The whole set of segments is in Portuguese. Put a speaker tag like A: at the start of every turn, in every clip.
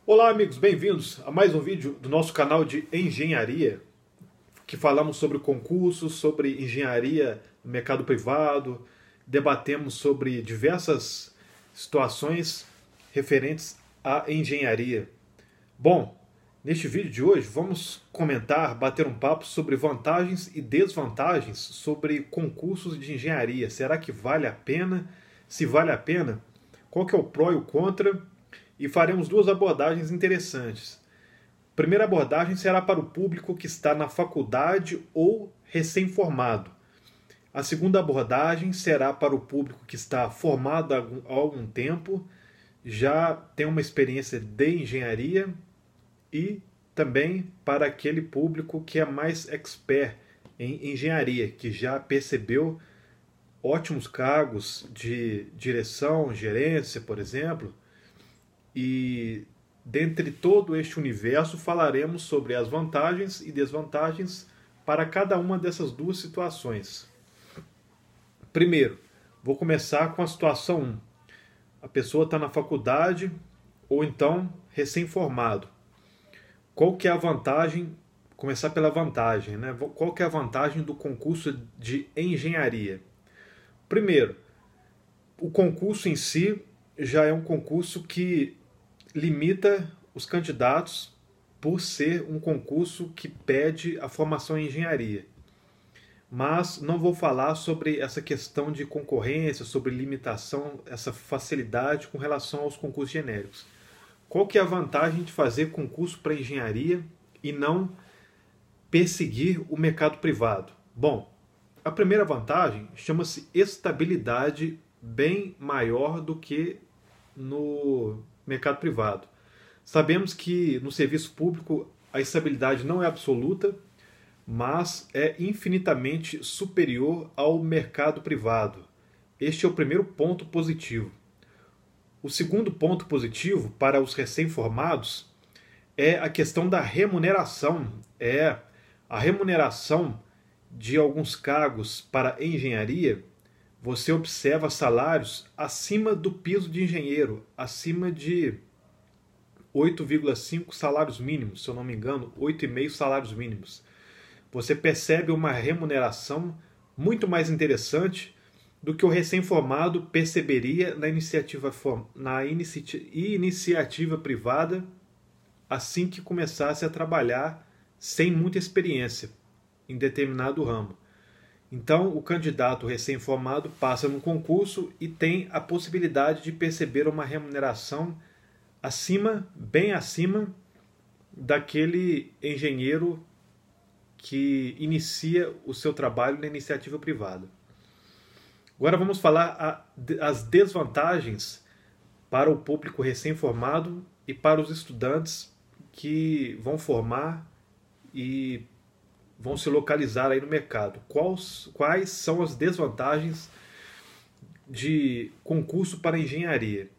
A: Olá amigos, bem-vindos a mais um vídeo do nosso canal de engenharia, que falamos sobre concursos, sobre engenharia no mercado privado, debatemos sobre diversas situações referentes à engenharia. Bom, neste vídeo de hoje vamos comentar, bater um papo sobre vantagens e desvantagens sobre concursos de engenharia. Será que vale a pena? Se vale a pena, qual que é o pró e o contra? E faremos duas abordagens interessantes. A primeira abordagem será para o público que está na faculdade ou recém-formado. A segunda abordagem será para o público que está formado há algum tempo, já tem uma experiência de engenharia, e também para aquele público que é mais expert em engenharia, que já percebeu ótimos cargos de direção, gerência, por exemplo. E dentre todo este universo falaremos sobre as vantagens e desvantagens para cada uma dessas duas situações. Primeiro, vou começar com a situação 1. A pessoa está na faculdade ou então recém-formado. Qual que é a vantagem? Começar pela vantagem, né? Qual que é a vantagem do concurso de engenharia? Primeiro, o concurso em si já é um concurso que limita os candidatos por ser um concurso que pede a formação em engenharia. Mas não vou falar sobre essa questão de concorrência, sobre limitação, essa facilidade com relação aos concursos genéricos. Qual que é a vantagem de fazer concurso para engenharia e não perseguir o mercado privado? Bom, a primeira vantagem chama-se estabilidade, bem maior do que no mercado privado. Sabemos que no serviço público a estabilidade não é absoluta, mas é infinitamente superior ao mercado privado. Este é o primeiro ponto positivo. O segundo ponto positivo para os recém-formados é a questão da remuneração. A remuneração de alguns cargos para engenharia. Você observa salários acima do piso de engenheiro, acima de 8,5 salários mínimos, se eu não me engano, 8,5 salários mínimos. Você percebe uma remuneração muito mais interessante do que o recém-formado perceberia na iniciativa privada assim que começasse a trabalhar sem muita experiência em determinado ramo. Então, o candidato recém-formado passa num concurso e tem a possibilidade de perceber uma remuneração bem acima daquele engenheiro que inicia o seu trabalho na iniciativa privada. Agora vamos falar as desvantagens para o público recém-formado e para os estudantes que vão formar e vão se localizar aí no mercado. Quais são as desvantagens de concurso para engenharia?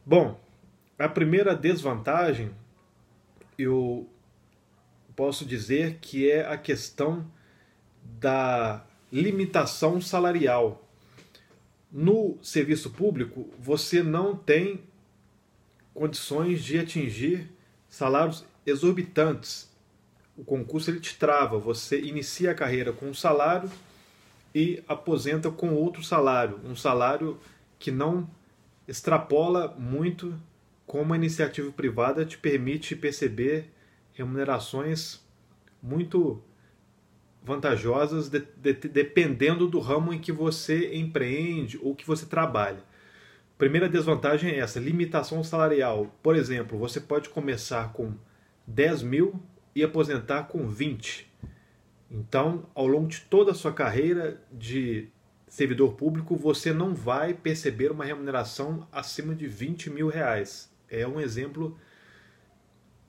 A: Bom, a primeira desvantagem eu posso dizer que é a questão da limitação salarial. No serviço público, você não tem condições de atingir salários exorbitantes. O concurso ele te trava, você inicia a carreira com um salário e aposenta com outro salário, um salário que não extrapola muito como a iniciativa privada te permite perceber remunerações muito vantajosas dependendo do ramo em que você empreende ou que você trabalha. Primeira desvantagem é essa, limitação salarial. Por exemplo, você pode começar com 10 mil e aposentar com 20. Então, ao longo de toda a sua carreira de servidor público, você não vai perceber uma remuneração acima de 20 mil reais. É um exemplo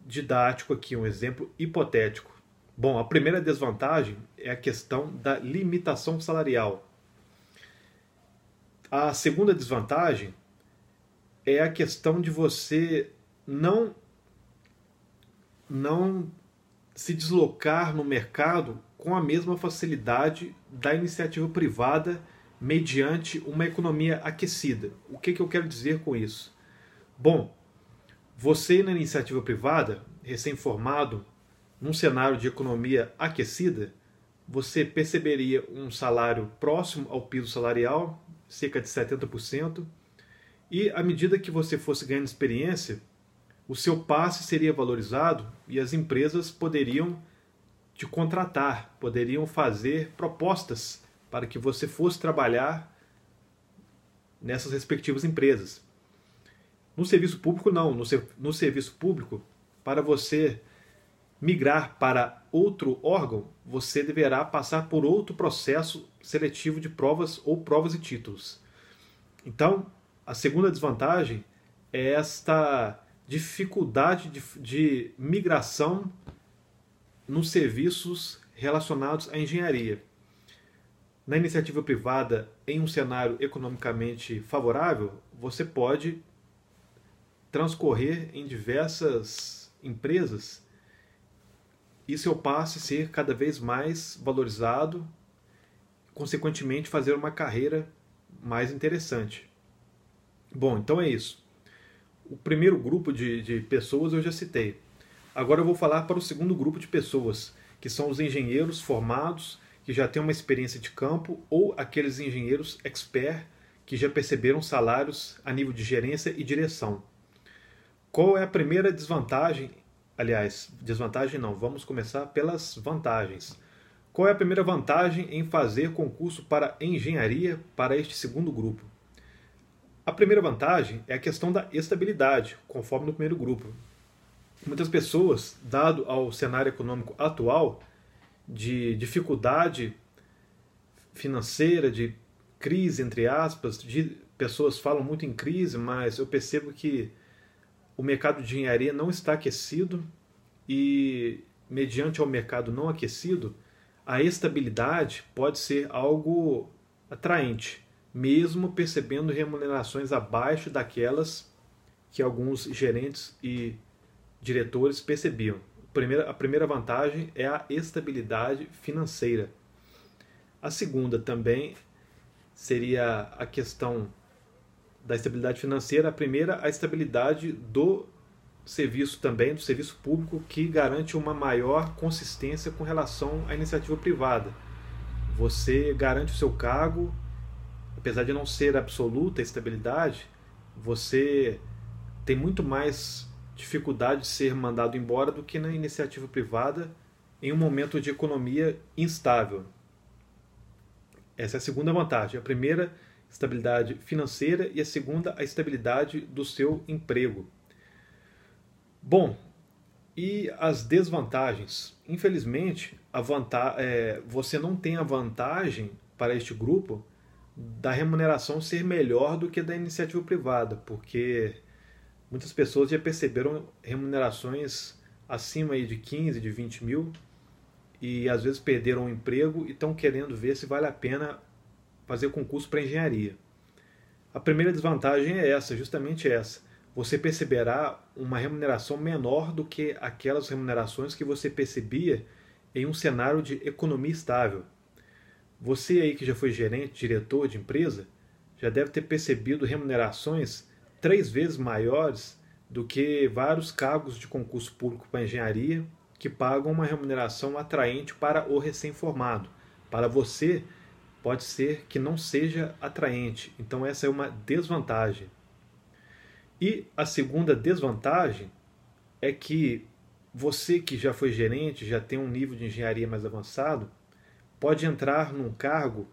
A: didático aqui, um exemplo hipotético. Bom, a primeira desvantagem é a questão da limitação salarial. A segunda desvantagem é a questão de você não se deslocar no mercado com a mesma facilidade da iniciativa privada mediante uma economia aquecida. O que eu quero dizer com isso? Bom, Você na iniciativa privada, recém-formado, num cenário de economia aquecida, você perceberia um salário próximo ao piso salarial, cerca de 70%, e à medida que você fosse ganhando experiência, o seu passe seria valorizado e as empresas poderiam te contratar, poderiam fazer propostas para que você fosse trabalhar nessas respectivas empresas. No serviço público, não. No serviço público, para você migrar para outro órgão, você deverá passar por outro processo seletivo de provas ou provas e títulos. Então, a segunda desvantagem é esta dificuldade de migração nos serviços relacionados à engenharia. Na iniciativa privada, em um cenário economicamente favorável, você pode transcorrer em diversas empresas e seu passe ser cada vez mais valorizado, consequentemente fazer uma carreira mais interessante. Bom, então é isso. O primeiro grupo de pessoas eu já citei. Agora eu vou falar para o segundo grupo de pessoas, que são os engenheiros formados, que já têm uma experiência de campo, ou aqueles engenheiros expert que já perceberam salários a nível de gerência e direção. Qual é a primeira desvantagem? Aliás, desvantagem não, vamos começar pelas vantagens. Qual é a primeira vantagem em fazer concurso para engenharia para este segundo grupo? A primeira vantagem é a questão da estabilidade, conforme no primeiro grupo. Muitas pessoas, dado ao cenário econômico atual, de dificuldade financeira, de crise, entre aspas, pessoas falam muito em crise, mas eu percebo que o mercado de engenharia não está aquecido e, mediante ao mercado não aquecido, a estabilidade pode ser algo atraente, mesmo percebendo remunerações abaixo daquelas que alguns gerentes e diretores percebiam. A primeira vantagem é a estabilidade financeira. A segunda também seria a questão da estabilidade financeira. A primeira, a estabilidade do serviço também, do serviço público, que garante uma maior consistência com relação à iniciativa privada. Você garante o seu cargo, apesar de não ser absoluta a estabilidade, você tem muito mais dificuldade de ser mandado embora do que na iniciativa privada em um momento de economia instável. Essa é a segunda vantagem. A primeira, estabilidade financeira, e a segunda, a estabilidade do seu emprego. Bom, e as desvantagens? Infelizmente, você não tem a vantagem para este grupo da remuneração ser melhor do que da iniciativa privada, porque muitas pessoas já perceberam remunerações acima aí de 15, de 20 mil, e às vezes perderam o emprego e estão querendo ver se vale a pena fazer concurso para engenharia. A primeira desvantagem é essa, justamente essa. Você perceberá uma remuneração menor do que aquelas remunerações que você percebia em um cenário de economia estável. Você aí que já foi gerente, diretor de empresa, já deve ter percebido remunerações 3 vezes maiores do que vários cargos de concurso público para engenharia que pagam uma remuneração atraente para o recém-formado. Para você, pode ser que não seja atraente. Então essa é uma desvantagem. E a segunda desvantagem é que você que já foi gerente, já tem um nível de engenharia mais avançado, pode entrar num cargo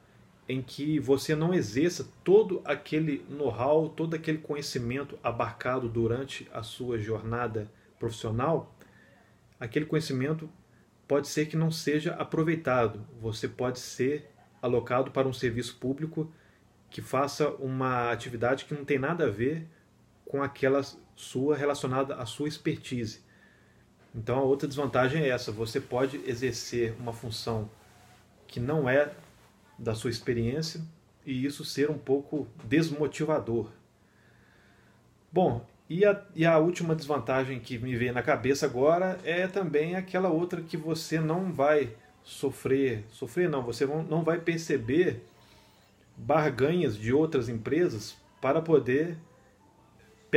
A: em que você não exerça todo aquele know-how, todo aquele conhecimento abarcado durante a sua jornada profissional. Aquele conhecimento pode ser que não seja aproveitado. Você pode ser alocado para um serviço público que faça uma atividade que não tem nada a ver com aquela sua relacionada à sua expertise. Então a outra desvantagem é essa, você pode exercer uma função que não é da sua experiência e isso ser um pouco desmotivador. Bom, e a última desvantagem que me veio na cabeça agora é também aquela outra que você não vai você não vai perceber barganhas de outras empresas para poder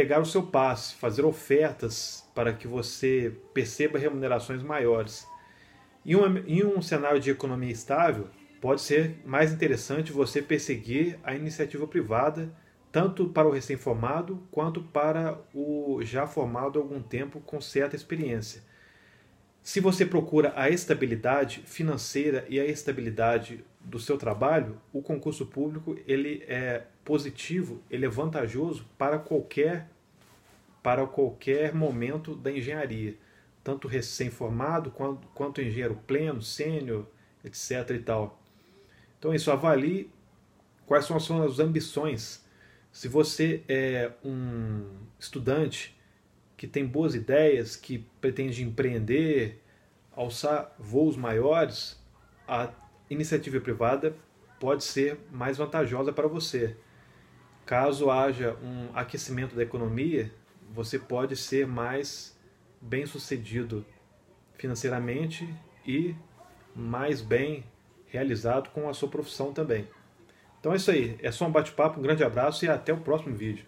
A: pegar o seu passe, fazer ofertas para que você perceba remunerações maiores. Em um cenário de economia estável, pode ser mais interessante você perseguir a iniciativa privada, tanto para o recém-formado quanto para o já formado há algum tempo com certa experiência. Se você procura a estabilidade financeira e a estabilidade do seu trabalho, o concurso público ele é positivo, ele é vantajoso para qualquer momento da engenharia, tanto recém-formado quanto engenheiro pleno, sênior, etc. e tal. Então isso, avalie quais são as suas ambições. Se você é um estudante que tem boas ideias, que pretende empreender, alçar voos maiores, a iniciativa privada pode ser mais vantajosa para você. Caso haja um aquecimento da economia, você pode ser mais bem-sucedido financeiramente e mais bem realizado com a sua profissão também. Então é isso aí, é só um bate-papo, um grande abraço e até o próximo vídeo.